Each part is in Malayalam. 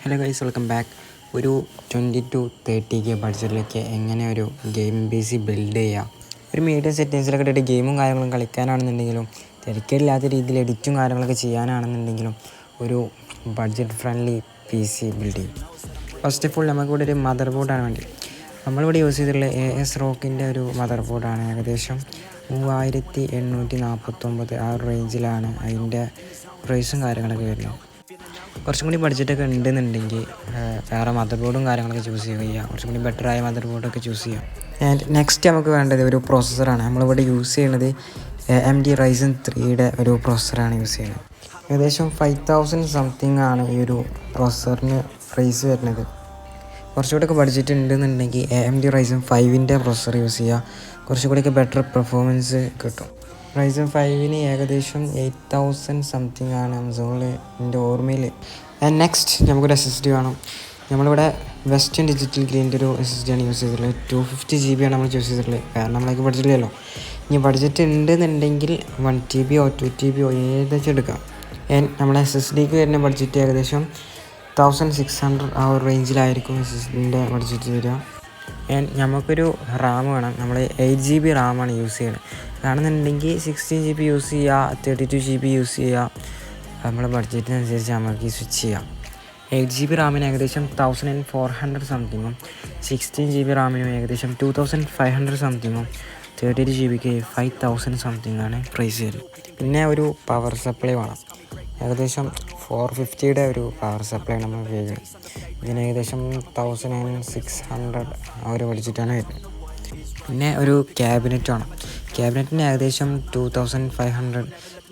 Hello guys, welcome back. ഒരു 20-30K ബഡ്ജറ്റിലേക്ക് എങ്ങനെ ഒരു ഗെയിമിംഗ് പി സി ബിൽഡ് ചെയ്യാം, ഒരു മീഡിയം സെറ്റിങ്സിലൊക്കെ ഇട്ടിട്ട് ഗെയിമും കാര്യങ്ങളും കളിക്കാനാണെന്നുണ്ടെങ്കിലും തിരക്കില്ലാത്ത രീതിയിൽ എഡിറ്റും കാര്യങ്ങളൊക്കെ ചെയ്യാനാണെന്നുണ്ടെങ്കിലും ഒരു budget friendly P C build ചെയ്യും. ഫസ്റ്റ് ഓഫ് ഓൾ നമുക്കിവിടെ ഒരു മദർ ബോർഡാണ് വേണ്ടി. നമ്മളിവിടെ യൂസ് ചെയ്തിട്ടുള്ള AS റോക്കിൻ്റെ ഒരു മദർ ബോർഡാണ്. ഏകദേശം 3849 ആ റേഞ്ചിലാണ് അതിൻ്റെ പ്രൈസും കാര്യങ്ങളൊക്കെ വരുന്നത്. കുറച്ചും കൂടി ബഡ്ജറ്റൊക്കെ ഉണ്ടെന്നുണ്ടെങ്കിൽ വേറെ മദർ ബോർഡും കാര്യങ്ങളൊക്കെ ചൂസ് ചെയ്യുക, കുറച്ചും കൂടി ബെറ്ററായ മദർ ബോർഡൊക്കെ ചൂസ് ചെയ്യാം. ആൻഡ് നെക്സ്റ്റ് നമുക്ക് വേണ്ടത് ഒരു പ്രോസസ്സറാണ്. നമ്മളിവിടെ യൂസ് ചെയ്യുന്നത് AMD Ryzen 3യുടെ ഒരു പ്രോസസ്സറാണ് യൂസ് ചെയ്യുന്നത്. ഏകദേശം 5000 സംതിങ് ആണ് ഈ ഒരു പ്രോസസ്സറിന് പ്രൈസ് വരുന്നത്. കുറച്ചുകൂടെയൊക്കെ ബഡ്ജറ്റ് ഉണ്ടെന്നുണ്ടെങ്കിൽ AMD Ryzen 5ൻ്റെ പ്രോസസ്സർ യൂസ് ചെയ്യുക, കുറച്ചുകൂടിയൊക്കെ ബെറ്റർ പെർഫോമൻസ് കിട്ടും. Ryzen 5ന് ഏകദേശം 8000 സംതിങ് ആണ് ആമസോണിൽ എൻ്റെ ഓർമ്മയിൽ. ആൻഡ് നെക്സ്റ്റ് നമുക്കൊരു SSD വേണം. നമ്മളിവിടെ വെസ്റ്റേൺ ഡിജിറ്റൽ ഗ്രീൻ്റെ ഒരു SSD ആണ് യൂസ് ചെയ്തിട്ടുള്ളത്. 250 GB ആണ് നമ്മൾ ചൂസ് ചെയ്തിട്ടുള്ളത്, കാരണം നമ്മളേക്ക് ബഡ്ജറ്റ് ഇല്ലല്ലോ. ഇനി ബഡ്ജറ്റ് ഉണ്ടെന്നുണ്ടെങ്കിൽ 1 TB 2 TB ഏകദേശം എടുക്കാം. നമ്മളെ SSDക്ക് വരുന്ന ബഡ്ജറ്റ് ഏകദേശം 1600 ആ ഒരു റേഞ്ചിലായിരിക്കും SSDൻ്റെ ബഡ്ജറ്റ് വരിക. നമുക്കൊരു റാം വേണം. നമ്മൾ 8 GB റാമാണ് യൂസ് ചെയ്യുന്നത്. ആണെന്നുണ്ടെങ്കിൽ 16 GB യൂസ് ചെയ്യുക, 32 GB യൂസ് ചെയ്യുക, നമ്മളെ ബഡ്ജറ്റിനനുസരിച്ച് നമുക്ക് സ്വിച്ച് ചെയ്യാം. 8 GB റാമിന് ഏകദേശം 1400 സംതിങ്ങും, 16 GB റാമിനും ഏകദേശം 2500 സംതിങ്ങും, 32 GBക്ക് 5000 സംതിങ്ങാണ് പ്രൈസ് വരുന്നത്. പിന്നെ ഒരു പവർ സപ്ലൈ വേണം. ഏകദേശം 450യുടെ ഒരു പവർ സപ്ലൈ നമ്മൾ ഉപയോഗിക്കുന്നത്. ഇതിന് ഏകദേശം 1600 ആ ഒരു ബഡ്ജറ്റാണ് വരുന്നത്. പിന്നെ ഒരു ക്യാബിനറ്റ് വേണം. ക്യാബിനറ്റിന് ഏകദേശം 2500,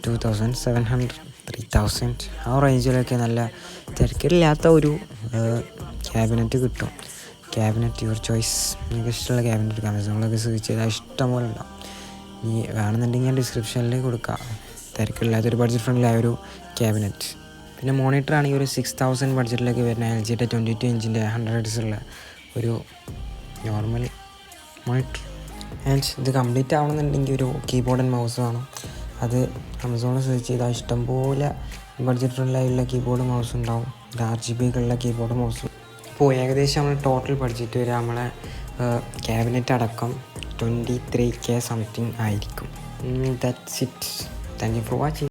2700, 3000 ആ റേഞ്ചിലൊക്കെ നല്ല തിരക്കില്ലാത്ത ഒരു ക്യാബിനറ്റ് കിട്ടും. Cabinet your choice. നിങ്ങൾക്ക് ഇഷ്ടമുള്ള ക്യാബിനറ്റ് എടുക്കാം. നമ്മളൊക്കെ സെർച്ച് ചെയ്താൽ ഇഷ്ടം പോലെ ഉണ്ടാവും. ഇനി വേണമെന്നുണ്ടെങ്കിൽ ഞാൻ ഡിസ്ക്രിപ്ഷനിൽ കൊടുക്കാം. തിരക്കില്ലാത്തൊരു ബഡ്ജറ്റ് ഫ്രണ്ട്ലിയായ ഒരു ക്യാബിനറ്റ്. പിന്നെ മോണിറ്റർ ആണെങ്കിൽ ഒരു 6000 ബഡ്ജറ്റിലേക്ക് വരുന്ന LGയുടെ 22 ഇഞ്ചിൻ്റെ 100 Hz ഉള്ള ഒരു നോർമൽ മോണിറ്റർ. ആൻഡ് ഇത് കംപ്ലീറ്റ് ആവണമെന്നുണ്ടെങ്കിൽ ഒരു കീബോർഡ് ആൻഡ് മൗസ് വേണം. അത് ആമസോണിൽ സെർച്ച് ചെയ്താൽ ഇഷ്ടംപോലെ ബഡ്ജറ്റ് ഫ്രണ്ട്ലിയായുള്ള കീബോർഡ് മൗസ് ഉണ്ടാവും. RGBക്കുള്ള കീബോർഡ് മൗസ്. ഇപ്പോൾ ഏകദേശം നമ്മൾ ടോട്ടൽ ബഡ്ജറ്റ് വരെ നമ്മളെ ക്യാബിനറ്റ് അടക്കം 23K സംതിങ് ആയിരിക്കും. That's it. Thank you for watching.